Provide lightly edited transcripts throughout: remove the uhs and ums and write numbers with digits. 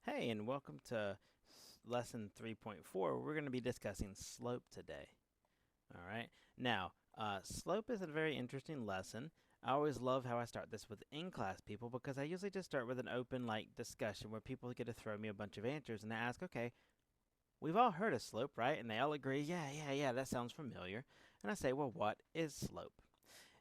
Hey, and welcome to lesson 3.4. We're going to be discussing slope today. All right. Now, slope is a very interesting lesson. I always love how I start this with in-class people because I usually just start with an open discussion where people get to throw me a bunch of answers and I ask, okay, we've all heard of slope, right? And they all agree, yeah, that sounds familiar. And I say, well, what is slope?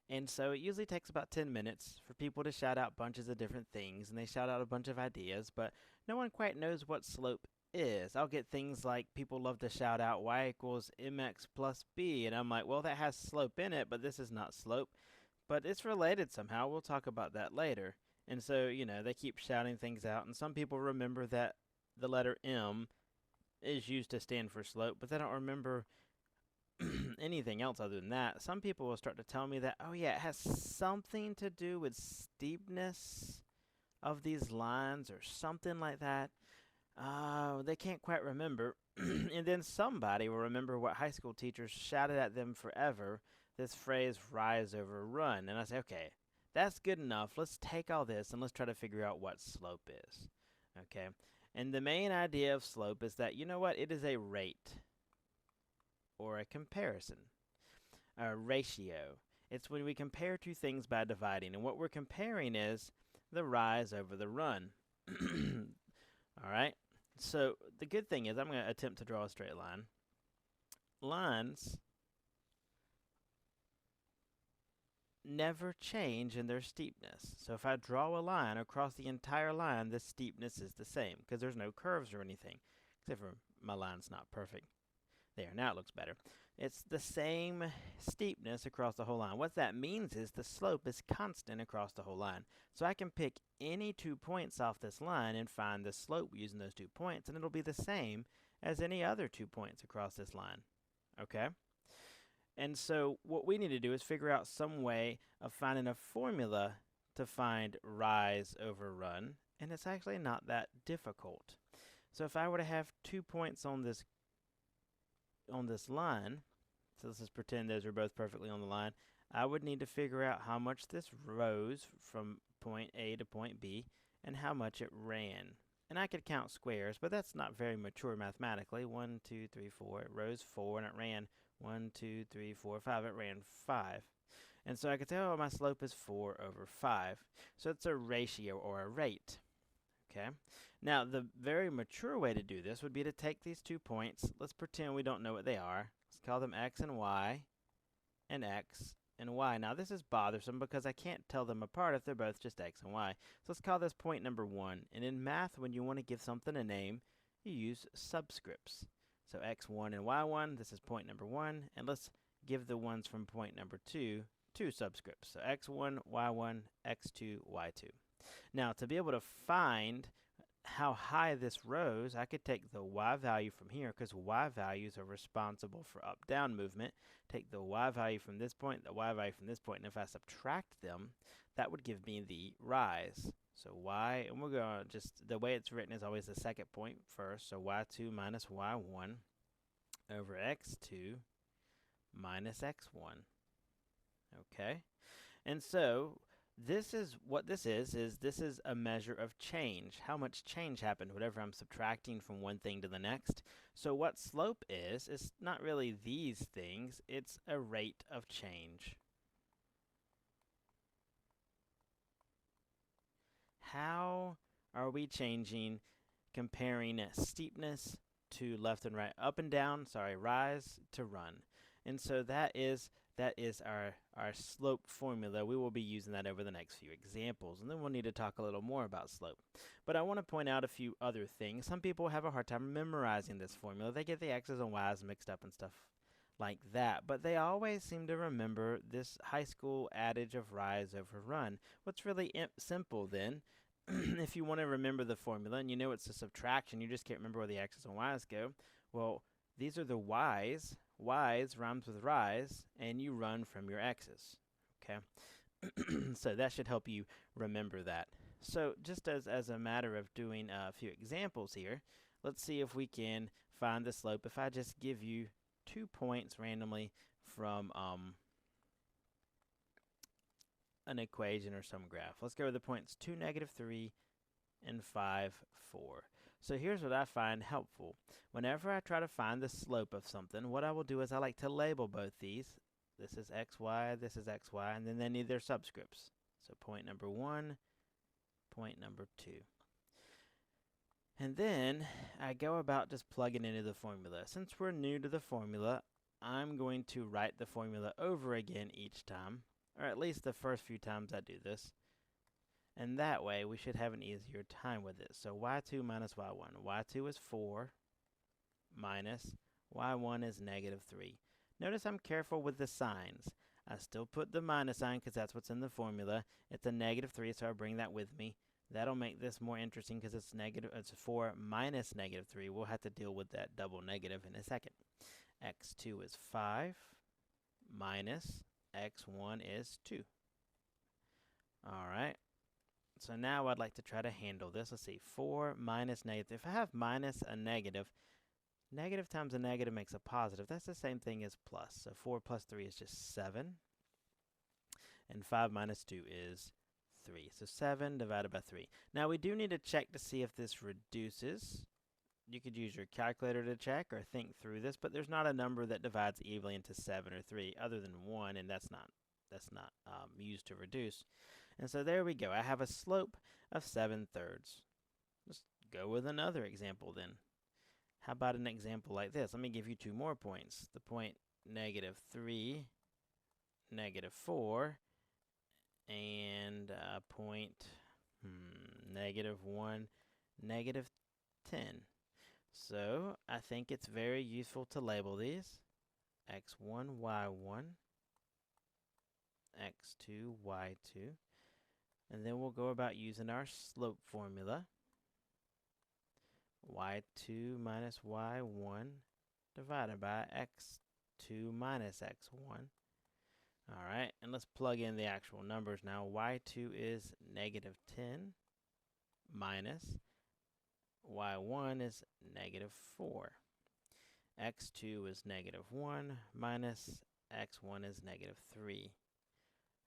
And so it usually takes about 10 minutes for people to shout out bunches of different things, and they shout out a bunch of ideas, but no one quite knows what slope is. I'll get things like people love to shout out y equals mx plus b, and I'm like, well, that has slope in it, but this is not slope, but it's related somehow. We'll talk about that later. And so, they keep shouting things out, and some people remember that the letter m is used to stand for slope, but they don't remember anything else other than that. Some people will start to tell me that, oh yeah, it has something to do with steepness of these lines or something like that. They can't quite remember. And then somebody will remember what high school teachers shouted at them forever, this phrase, rise over run. And I say, okay, that's good enough. Let's take all this and let's try to figure out what slope is. Okay? And the main idea of slope is that, you know what? It is a rate or a comparison. A ratio. It's when we compare two things by dividing, and what we're comparing is the rise over the run. All right. So the good thing is I'm going to attempt to draw a straight line. Lines never change in their steepness. So if I draw a line across the entire line, the steepness is the same because there's no curves or anything, except for my line's not perfect. There, now it looks better. It's the same steepness across the whole line. What that means is the slope is constant across the whole line. So I can pick any 2 points off this line and find the slope using those 2 points, and it'll be the same as any other 2 points across this line. Okay? And so what we need to do is figure out some way of finding a formula to find rise over run, and it's actually not that difficult. So if I were to have 2 points on this line, so let's just pretend those are both perfectly on the line, I would need to figure out how much this rose from point A to point B and how much it ran. And I could count squares, but that's not very mature mathematically. 1, 2, 3, 4. It rose 4 and it ran 1, 2, 3, 4, 5. It ran 5. And so I could say, oh, my slope is 4 over 5. So it's a ratio or a rate. Okay. Now, the very mature way to do this would be to take these 2 points. Let's pretend we don't know what they are. Let's call them x and y, and x and y. Now, this is bothersome because I can't tell them apart if they're both just x and y. So let's call this point number 1. And in math, when you want to give something a name, you use subscripts. So x1 and y1, this is point number 1. And let's give the ones from point number 2 two subscripts. So x1, y1, x2, y2. Now, to be able to find how high this rose, I could take the y value from here because y values are responsible for up-down movement. Take the y value from this point, the y value from this point, and if I subtract them, that would give me the rise. So y, and we're going to just, the way it's written is always the second point first. So y2 minus y1 over x2 minus x1. Okay? And so this is what this is this is a measure of change. How much change happened whenever I'm subtracting from one thing to the next. So what slope is not really these things, it's a rate of change. How are we changing comparing steepness to left and right, up and down, rise to run. And so that is our slope formula. We will be using that over the next few examples, and then we'll need to talk a little more about slope. But I want to point out a few other things. Some people have a hard time memorizing this formula. They get the x's and y's mixed up and stuff like that, but they always seem to remember this high school adage of rise over run. What's really simple then, if you want to remember the formula and you know it's a subtraction, you just can't remember where the x's and y's go. Well, these are the y's. Y's rhymes with rise, and you run from your x's. Okay? So that should help you remember that. So just as a matter of doing a few examples here, let's see if we can find the slope if I just give you 2 points randomly from an equation or some graph. Let's go with the points 2, -3, and 5, 4. So here's what I find helpful. Whenever I try to find the slope of something, what I will do is I like to label both these. This is xy, this is xy, and then they need their subscripts. So point number 1, point number 2. And then I go about just plugging into the formula. Since we're new to the formula, I'm going to write the formula over again each time, or at least the first few times I do this. And that way we should have an easier time with it. So y2 minus y1. y2 is 4 minus y1 is negative 3. Notice I'm careful with the signs. I still put the minus sign because that's what's in the formula. It's a negative 3, so I bring that with me. That'll make this more interesting because it's 4 minus negative 3. We'll have to deal with that double negative in a second. x2 is 5 minus x1 is 2. All right. So now I'd like to try to handle this. Let's see, 4 minus negative. If I have minus a negative, negative times a negative makes a positive. That's the same thing as plus. So 4 plus 3 is just 7. And 5 minus 2 is 3. So 7 divided by 3. Now we do need to check to see if this reduces. You could use your calculator to check or think through this, but there's not a number that divides evenly into 7 or 3 other than 1, and that's not used to reduce. And so there we go. I have a slope of 7/3. Let's go with another example then. How about an example like this? Let me give you 2 more points. The point negative 3, negative 4, and point negative 1, negative 10. So I think it's very useful to label these x1, y1, x2, y2. And then we'll go about using our slope formula. y2 minus y1 divided by x2 minus x1. All right, and let's plug in the actual numbers now. y2 is negative 10 minus y1 is negative 4. x2 is negative 1 minus x1 is negative 3.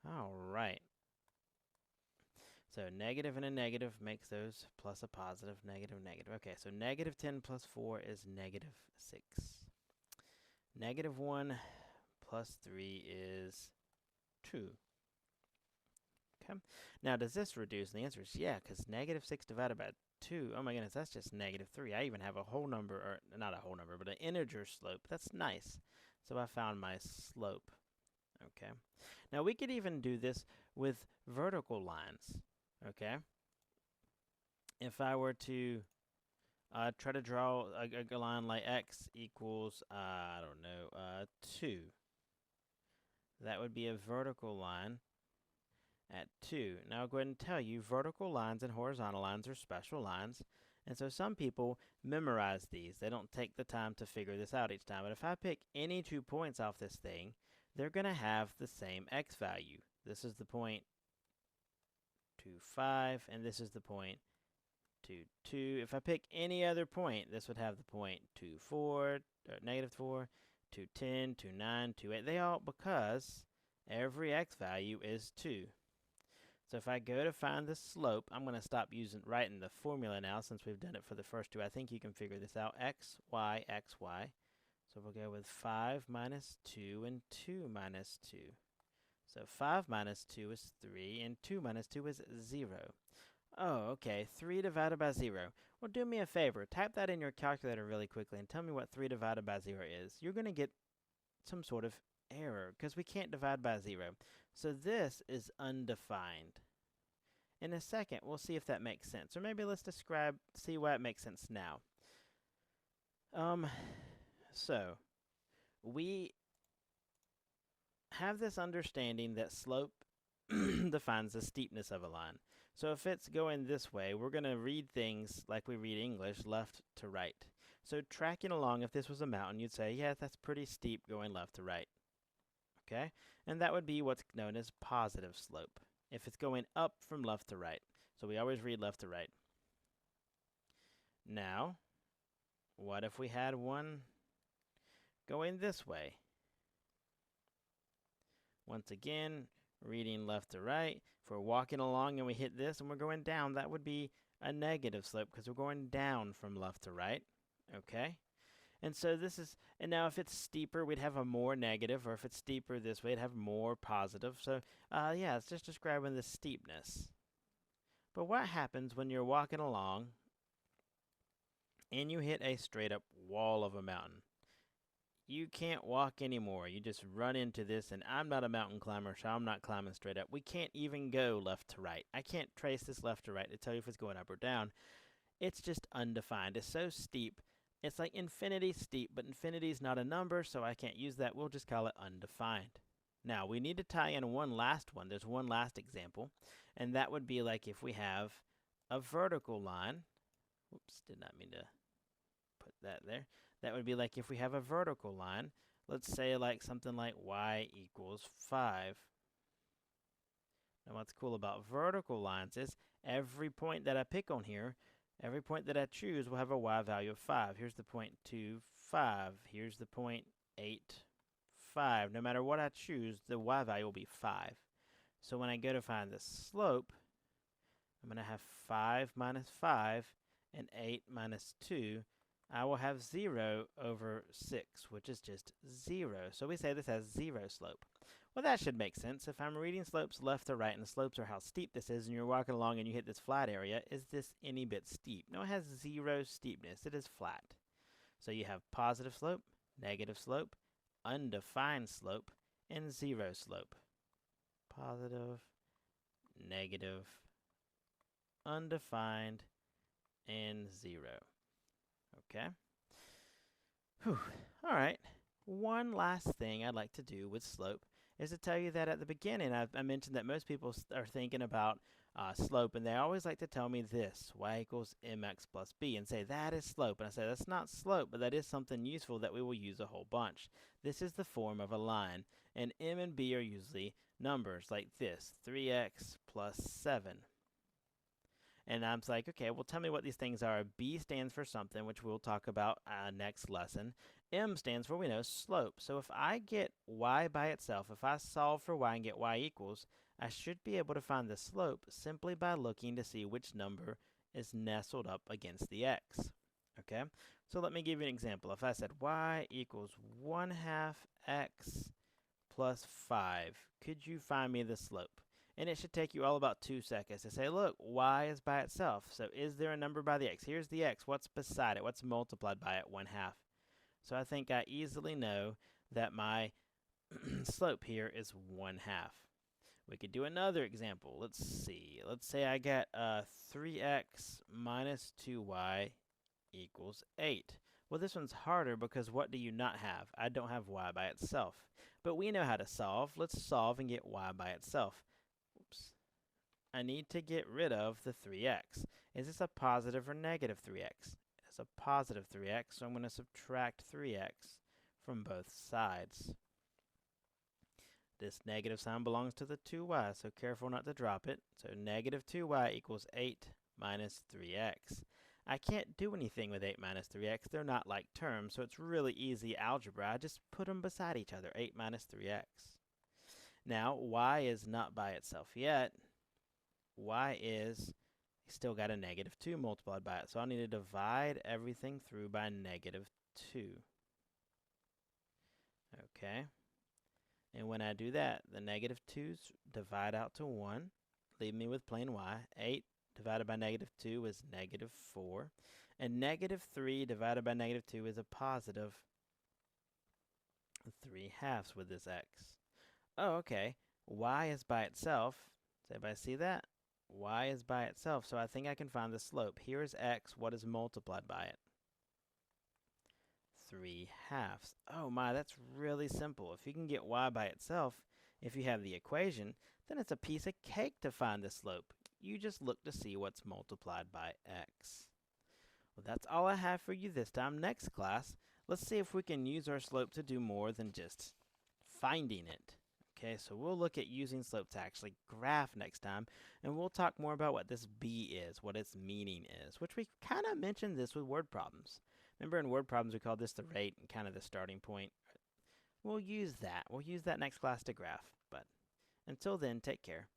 All right. So negative and a negative makes those plus a positive, negative, negative. Okay, so negative 10 plus 4 is negative 6. Negative 1 plus 3 is 2. Okay. Now, does this reduce? And the answer is yeah, because negative 6 divided by 2, oh my goodness, that's just negative 3. I even have a whole number, or not a whole number, but an integer slope. That's nice. So I found my slope. Okay. Now, we could even do this with vertical lines. Okay. If I were to try to draw a line like x equals, 2. That would be a vertical line at 2. Now I'll go ahead and tell you, vertical lines and horizontal lines are special lines. And so some people memorize these. They don't take the time to figure this out each time. But if I pick any 2 points off this thing, they're going to have the same x value. This is the point 2, 5, and this is the point 2, 2. If I pick any other point, this would have the point 2, 4, or negative 4, 2, 10, 2, 9, 2, 8. They all, because every x value is 2. So if I go to find the slope, I'm going to stop writing the formula now since we've done it for the first 2. I think you can figure this out. X, Y, X, Y. So we'll go with 5 minus 2 and 2 minus 2. So 5 minus 2 is 3, and 2 minus 2 is 0. Oh, okay, 3 divided by 0. Well, do me a favor. Type that in your calculator really quickly and tell me what 3 divided by 0 is. You're going to get some sort of error because we can't divide by 0. So this is undefined. In a second, we'll see if that makes sense. Or maybe let's see why it makes sense now. So we have this understanding that slope defines the steepness of a line. So if it's going this way, we're going to read things like we read English, left to right. So tracking along, if this was a mountain, you'd say, yeah, that's pretty steep going left to right. Okay? And that would be what's known as positive slope, if it's going up from left to right. So we always read left to right. Now, what if we had one going this way? Once again, reading left to right. If we're walking along and we hit this and we're going down, that would be a negative slope because we're going down from left to right, okay? And so this is, and now if it's steeper, we'd have a more negative, or if it's steeper this way, it'd have more positive. So, yeah, it's just describing the steepness. But what happens when you're walking along and you hit a straight up wall of a mountain? You can't walk anymore. You just run into this, and I'm not a mountain climber, so I'm not climbing straight up. We can't even go left to right. I can't trace this left to right to tell you if it's going up or down. It's just undefined. It's so steep. It's like infinity steep, but infinity is not a number, so I can't use that. We'll just call it undefined. Now, we need to tie in one last one. There's one last example, and that would be like if we have a vertical line. Oops, did not mean to put that there. That would be like if we have a vertical line. Let's say like something like y equals 5. Now, what's cool about vertical lines is every point that I pick on here, every point that I choose will have a y value of 5. Here's the point 2, 5. Here's the point 8, 5. No matter what I choose, the y value will be 5. So when I go to find the slope, I'm going to have 5 minus 5 and 8 minus 2. I will have 0 over 6, which is just 0. So we say this has 0 slope. Well, that should make sense. If I'm reading slopes left to right, and the slopes are how steep this is, and you're walking along and you hit this flat area, is this any bit steep? No, it has 0 steepness. It is flat. So you have positive slope, negative slope, undefined slope, and 0 slope. Positive, negative, undefined, and 0. Okay? Whew. All right. One last thing I'd like to do with slope is to tell you that at the beginning I mentioned that most people are thinking about slope, and they always like to tell me this, y equals mx plus b, and say that is slope. And I say that's not slope, but that is something useful that we will use a whole bunch. This is the form of a line, and m and b are usually numbers like this, 3x plus 7. And I'm like, okay, well, tell me what these things are. B stands for something, which we'll talk about next lesson. M stands for, we know, slope. So if I get y by itself, if I solve for y and get y equals, I should be able to find the slope simply by looking to see which number is nestled up against the x. Okay? So let me give you an example. If I said y equals 1/2 x plus 5, could you find me the slope? And it should take you all about 2 seconds to say, look, y is by itself. So is there a number by the x? Here's the x. What's beside it? What's multiplied by it? 1/2. So I think I easily know that my slope here is 1/2. We could do another example. Let's see. Let's say I get 3x minus 2y equals 8. Well, this one's harder because what do you not have? I don't have y by itself. But we know how to solve. Let's solve and get y by itself. Oops. I need to get rid of the 3x. Is this a positive or negative 3x? It's a positive 3x, so I'm going to subtract 3x from both sides. This negative sign belongs to the 2y, so careful not to drop it. So negative 2y equals 8 minus 3x. I can't do anything with 8 minus 3x. They're not like terms, so it's really easy algebra. I just put them beside each other, 8 minus 3x. Now, y is not by itself yet. Y is still got a negative 2 multiplied by it. So I'll need to divide everything through by negative 2. Okay. And when I do that, the negative 2's divide out to 1. Leave me with plain y. 8 divided by negative 2 is negative 4. And negative 3 divided by negative 2 is a positive 3/2 with this x. Oh, okay. Y is by itself. Does everybody see that? Y is by itself, so I think I can find the slope. Here is x. What is multiplied by it? 3/2. Oh my, that's really simple. If you can get y by itself, if you have the equation, then it's a piece of cake to find the slope. You just look to see what's multiplied by x. Well, that's all I have for you this time. Next class, let's see if we can use our slope to do more than just finding it. Okay, so we'll look at using slope to actually graph next time, and we'll talk more about what this b is, what its meaning is, which we kind of mentioned this with word problems. Remember in word problems we called this the rate and kind of the starting point. We'll use that. We'll use that next class to graph, but until then, take care.